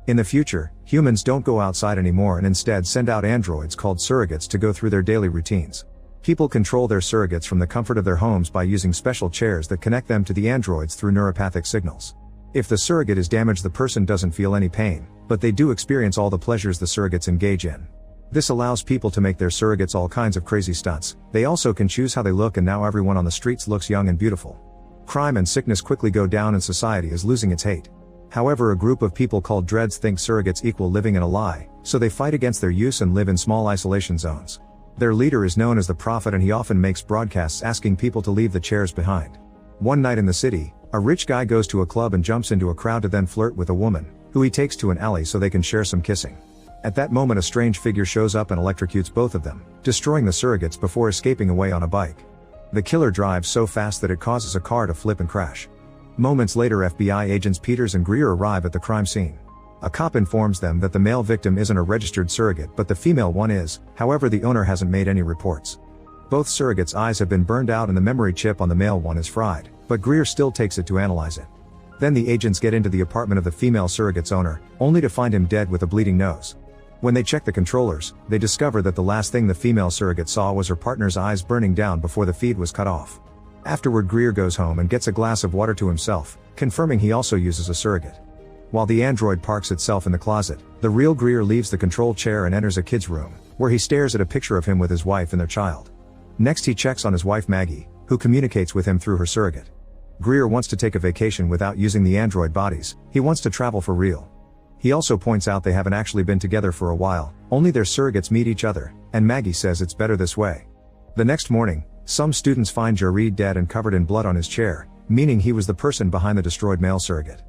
In the future, humans don't go outside anymore and instead send out androids called surrogates to go through their daily routines. People control their surrogates from the comfort of their homes by using special chairs that connect them to the androids through neuropathic signals. If the surrogate is damaged, the person doesn't feel any pain, but they do experience all the pleasures the surrogates engage in. This allows people to make their surrogates all kinds of crazy stunts. They also can choose how they look, and now everyone on the streets looks young and beautiful. Crime and sickness quickly go down and society is losing its hate. However, a group of people called dreads think surrogates equal living in a lie, so they fight against their use and live in small isolation zones. Their leader is known as the Prophet, and he often makes broadcasts asking people to leave the chairs behind. One night in the city, a rich guy goes to a club and jumps into a crowd to then flirt with a woman, who he takes to an alley so they can share some kissing. At that moment, a strange figure shows up and electrocutes both of them, destroying the surrogates before escaping away on a bike. The killer drives so fast that it causes a car to flip and crash. Moments later, FBI agents Peters and Greer arrive at the crime scene. A cop informs them that the male victim isn't a registered surrogate but the female one is, however the owner hasn't made any reports. Both surrogates' eyes have been burned out and the memory chip on the male one is fried, but Greer still takes it to analyze it. Then the agents get into the apartment of the female surrogate's owner, only to find him dead with a bleeding nose. When they check the controllers, they discover that the last thing the female surrogate saw was her partner's eyes burning down before the feed was cut off. Afterward, Greer goes home and gets a glass of water to himself, confirming he also uses a surrogate. While the android parks itself in the closet, the real Greer leaves the control chair and enters a kid's room, where he stares at a picture of him with his wife and their child. Next, he checks on his wife Maggie, who communicates with him through her surrogate. Greer wants to take a vacation without using the android bodies. He wants to travel for real. He also points out they haven't actually been together for a while, only their surrogates meet each other, and Maggie says it's better this way. The next morning, some students find Jared dead and covered in blood on his chair, meaning he was the person behind the destroyed male surrogate.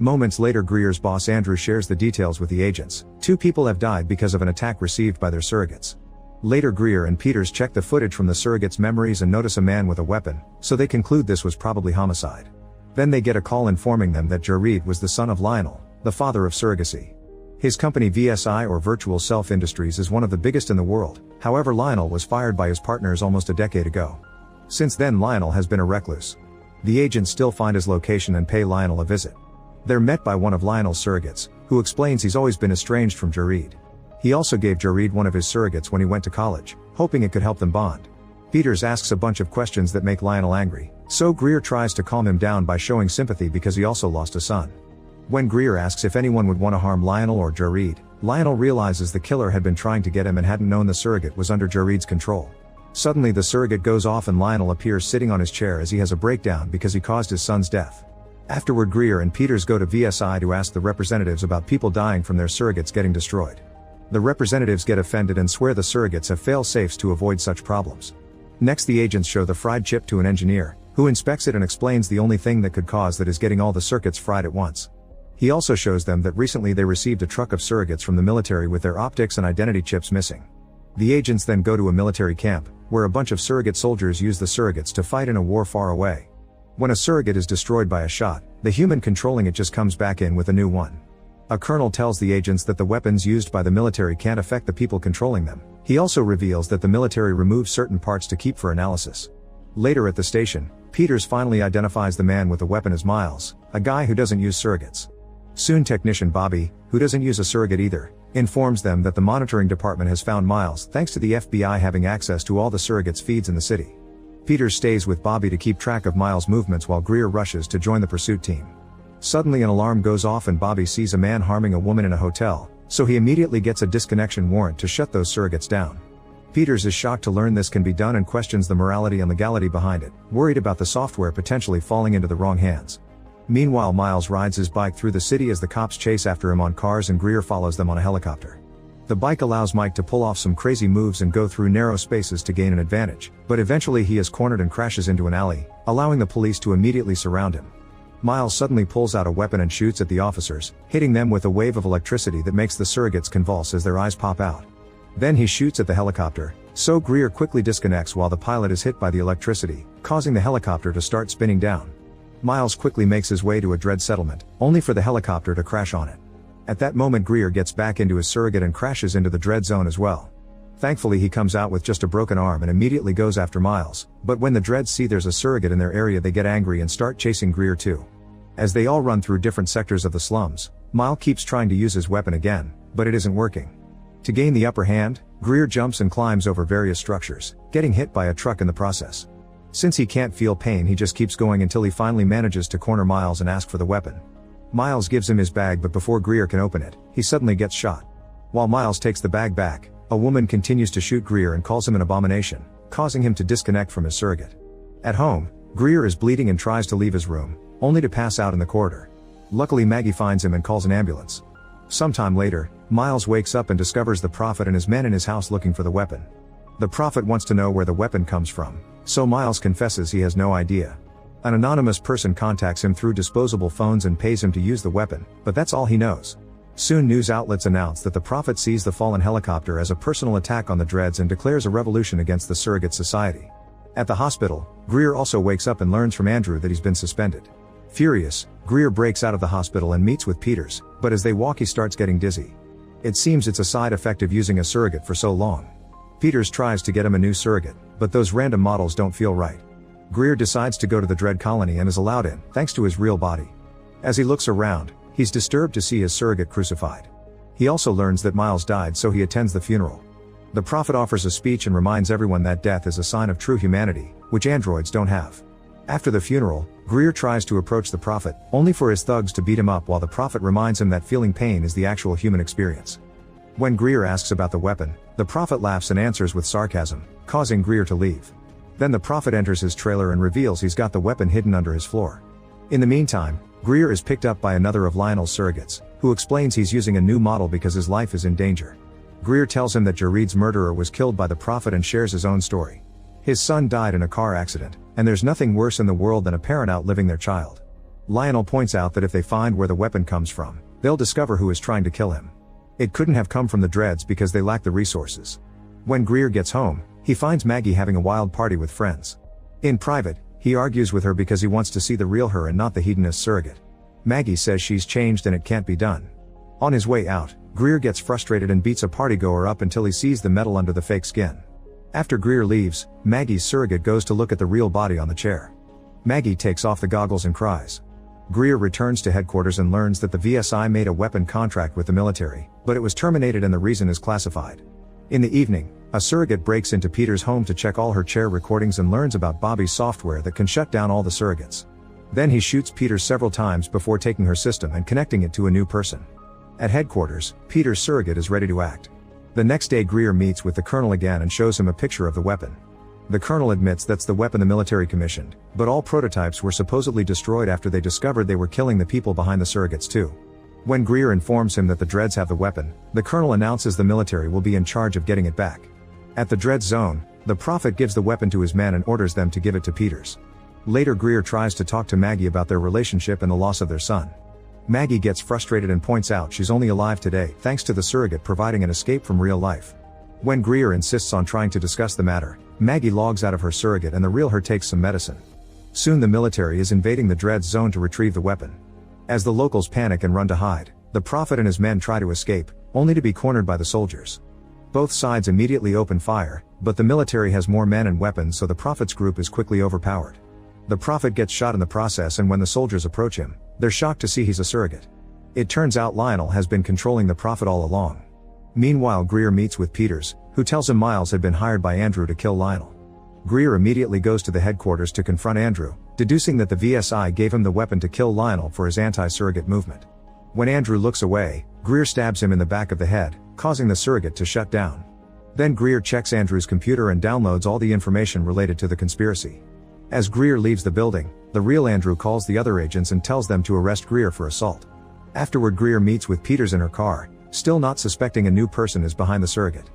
Moments later, Greer's boss Andrew shares the details with the agents. 2 people have died because of an attack received by their surrogates. Later, Greer and Peters check the footage from the surrogates' memories and notice a man with a weapon, so they conclude this was probably homicide. Then they get a call informing them that Jared was the son of Lionel, the father of surrogacy. His company VSI, or Virtual Self Industries, is one of the biggest in the world. However, Lionel was fired by his partners almost a decade ago. Since then, Lionel has been a recluse. The agents still find his location and pay Lionel a visit. They're met by one of Lionel's surrogates, who explains he's always been estranged from Jared. He also gave Jared one of his surrogates when he went to college, hoping it could help them bond. Peters asks a bunch of questions that make Lionel angry, so Greer tries to calm him down by showing sympathy because he also lost a son. When Greer asks if anyone would want to harm Lionel or Jared, Lionel realizes the killer had been trying to get him and hadn't known the surrogate was under Jared's control. Suddenly, the surrogate goes off and Lionel appears sitting on his chair as he has a breakdown because he caused his son's death. Afterward, Greer and Peters go to VSI to ask the representatives about people dying from their surrogates getting destroyed. The representatives get offended and swear the surrogates have fail-safes to avoid such problems. Next, the agents show the fried chip to an engineer, who inspects it and explains the only thing that could cause that is getting all the circuits fried at once. He also shows them that recently they received a truck of surrogates from the military with their optics and identity chips missing. The agents then go to a military camp, where a bunch of surrogate soldiers use the surrogates to fight in a war far away. When a surrogate is destroyed by a shot, the human controlling it just comes back in with a new one. A colonel tells the agents that the weapons used by the military can't affect the people controlling them. He also reveals that the military removes certain parts to keep for analysis. Later at the station, Peters finally identifies the man with the weapon as Miles, a guy who doesn't use surrogates. Soon technician Bobby, who doesn't use a surrogate either, informs them that the monitoring department has found Miles thanks to the FBI having access to all the surrogates' feeds in the city. Peters stays with Bobby to keep track of Miles' movements while Greer rushes to join the pursuit team. Suddenly, an alarm goes off and Bobby sees a man harming a woman in a hotel, so he immediately gets a disconnection warrant to shut those surrogates down. Peters is shocked to learn this can be done and questions the morality and legality behind it, worried about the software potentially falling into the wrong hands. Meanwhile, Miles rides his bike through the city as the cops chase after him on cars and Greer follows them on a helicopter. The bike allows Mike to pull off some crazy moves and go through narrow spaces to gain an advantage, but eventually he is cornered and crashes into an alley, allowing the police to immediately surround him. Miles suddenly pulls out a weapon and shoots at the officers, hitting them with a wave of electricity that makes the surrogates convulse as their eyes pop out. Then he shoots at the helicopter, so Greer quickly disconnects while the pilot is hit by the electricity, causing the helicopter to start spinning down. Miles quickly makes his way to a dread settlement, only for the helicopter to crash on it. At that moment, Greer gets back into his surrogate and crashes into the dread zone as well. Thankfully, he comes out with just a broken arm and immediately goes after Miles, but when the dreads see there's a surrogate in their area, they get angry and start chasing Greer too. As they all run through different sectors of the slums, Miles keeps trying to use his weapon again, but it isn't working. To gain the upper hand, Greer jumps and climbs over various structures, getting hit by a truck in the process. Since he can't feel pain, he just keeps going until he finally manages to corner Miles and ask for the weapon. Miles gives him his bag, but before Greer can open it, he suddenly gets shot. While Miles takes the bag back, a woman continues to shoot Greer and calls him an abomination, causing him to disconnect from his surrogate. At home, Greer is bleeding and tries to leave his room, only to pass out in the corridor. Luckily, Maggie finds him and calls an ambulance. Sometime later, Miles wakes up and discovers the Prophet and his men in his house looking for the weapon. The Prophet wants to know where the weapon comes from, so Miles confesses he has no idea. An anonymous person contacts him through disposable phones and pays him to use the weapon, but that's all he knows. Soon news outlets announce that the Prophet sees the fallen helicopter as a personal attack on the Dreads and declares a revolution against the Surrogate Society. At the hospital, Greer also wakes up and learns from Andrew that he's been suspended. Furious, Greer breaks out of the hospital and meets with Peters, but as they walk he starts getting dizzy. It seems it's a side effect of using a surrogate for so long. Peters tries to get him a new surrogate, but those random models don't feel right. Greer decides to go to the Dread colony and is allowed in, thanks to his real body. As he looks around, he's disturbed to see his surrogate crucified. He also learns that Miles died, so he attends the funeral. The Prophet offers a speech and reminds everyone that death is a sign of true humanity, which androids don't have. After the funeral, Greer tries to approach the Prophet, only for his thugs to beat him up while the Prophet reminds him that feeling pain is the actual human experience. When Greer asks about the weapon, the Prophet laughs and answers with sarcasm, causing Greer to leave. Then the Prophet enters his trailer and reveals he's got the weapon hidden under his floor. In the meantime, Greer is picked up by another of Lionel's surrogates, who explains he's using a new model because his life is in danger. Greer tells him that Jareed's murderer was killed by the Prophet and shares his own story. His son died in a car accident, and there's nothing worse in the world than a parent outliving their child. Lionel points out that if they find where the weapon comes from, they'll discover who is trying to kill him. It couldn't have come from the Dreads because they lack the resources. When Greer gets home, he finds Maggie having a wild party with friends. In private, he argues with her because he wants to see the real her and not the hedonist surrogate. Maggie says she's changed and it can't be done. On his way out, Greer gets frustrated and beats a partygoer up until he sees the metal under the fake skin. After Greer leaves, Maggie's surrogate goes to look at the real body on the chair. Maggie takes off the goggles and cries. Greer returns to headquarters and learns that the VSI made a weapon contract with the military, but it was terminated and the reason is classified. In the evening, a surrogate breaks into Peter's home to check all her chair recordings and learns about Bobby's software that can shut down all the surrogates. Then he shoots Peter several times before taking her system and connecting it to a new person. At headquarters, Peter's surrogate is ready to act. The next day Greer meets with the colonel again and shows him a picture of the weapon. The colonel admits that's the weapon the military commissioned, but all prototypes were supposedly destroyed after they discovered they were killing the people behind the surrogates too. When Greer informs him that the Dreads have the weapon, the colonel announces the military will be in charge of getting it back. At the Dread zone, the Prophet gives the weapon to his men and orders them to give it to Peters. Later Greer tries to talk to Maggie about their relationship and the loss of their son. Maggie gets frustrated and points out she's only alive today thanks to the surrogate providing an escape from real life. When Greer insists on trying to discuss the matter, Maggie logs out of her surrogate and the real her takes some medicine. Soon the military is invading the Dread zone to retrieve the weapon. As the locals panic and run to hide, the Prophet and his men try to escape, only to be cornered by the soldiers. Both sides immediately open fire, but the military has more men and weapons, so the Prophet's group is quickly overpowered. The Prophet gets shot in the process, and when the soldiers approach him, they're shocked to see he's a surrogate. It turns out Lionel has been controlling the Prophet all along. Meanwhile Greer meets with Peters, who tells him Miles had been hired by Andrew to kill Lionel. Greer immediately goes to the headquarters to confront Andrew, deducing that the VSI gave him the weapon to kill Lionel for his anti-surrogate movement. When Andrew looks away, Greer stabs him in the back of the head, causing the surrogate to shut down. Then Greer checks Andrew's computer and downloads all the information related to the conspiracy. As Greer leaves the building, the real Andrew calls the other agents and tells them to arrest Greer for assault. Afterward Greer meets with Peters in her car, still not suspecting a new person is behind the surrogate.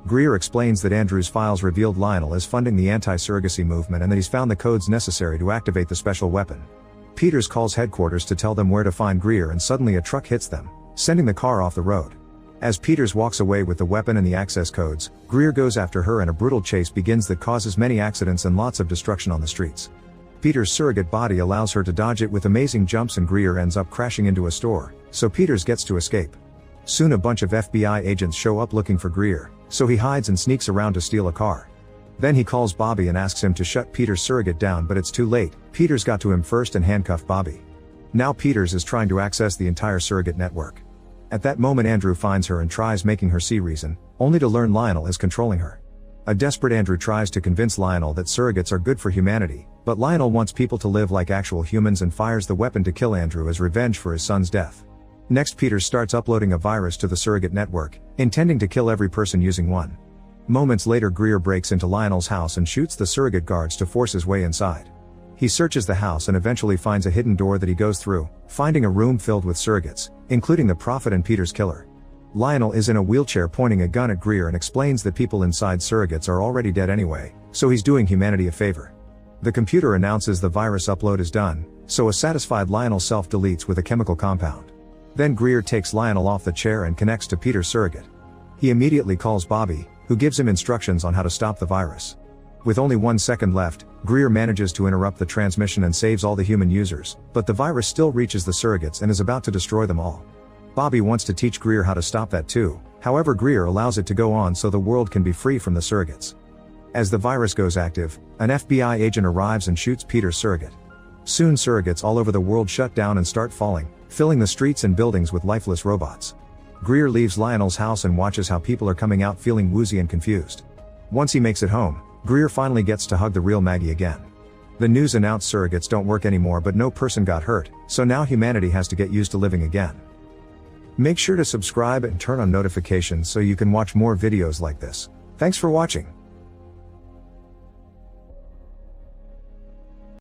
Greer explains that Andrew's files revealed Lionel is funding the anti-surrogacy movement and that he's found the codes necessary to activate the special weapon. Peters calls headquarters to tell them where to find Greer, and suddenly a truck hits them, sending the car off the road. As Peters walks away with the weapon and the access codes, Greer goes after her and a brutal chase begins that causes many accidents and lots of destruction on the streets. Peters' surrogate body allows her to dodge it with amazing jumps, and Greer ends up crashing into a store, so Peters gets to escape. Soon a bunch of FBI agents show up looking for Greer, so he hides and sneaks around to steal a car. Then he calls Bobby and asks him to shut Peters' surrogate down, but it's too late. Peters got to him first and handcuffed Bobby. Now Peters is trying to access the entire surrogate network. At that moment Andrew finds her and tries making her see reason, only to learn Lionel is controlling her. A desperate Andrew tries to convince Lionel that surrogates are good for humanity, but Lionel wants people to live like actual humans and fires the weapon to kill Andrew as revenge for his son's death. Next Peters starts uploading a virus to the surrogate network, intending to kill every person using one. Moments later Greer breaks into Lionel's house and shoots the surrogate guards to force his way inside. He searches the house and eventually finds a hidden door that he goes through, finding a room filled with surrogates, including the Prophet and Peter's killer. Lionel is in a wheelchair pointing a gun at Greer and explains that people inside surrogates are already dead anyway, so he's doing humanity a favor. The computer announces the virus upload is done, so a satisfied Lionel self-deletes with a chemical compound. Then Greer takes Lionel off the chair and connects to Peter's surrogate. He immediately calls Bobby, who gives him instructions on how to stop the virus. With only 1 second left, Greer manages to interrupt the transmission and saves all the human users, but the virus still reaches the surrogates and is about to destroy them all. Bobby wants to teach Greer how to stop that too, however Greer allows it to go on so the world can be free from the surrogates. As the virus goes active, an FBI agent arrives and shoots Peter's surrogate. Soon surrogates all over the world shut down and start falling, filling the streets and buildings with lifeless robots. Greer leaves Lionel's house and watches how people are coming out feeling woozy and confused. Once he makes it home, Greer finally gets to hug the real Maggie again. The news announced surrogates don't work anymore, but no person got hurt, so now humanity has to get used to living again. Make sure to subscribe and turn on notifications so you can watch more videos like this. Thanks for watching.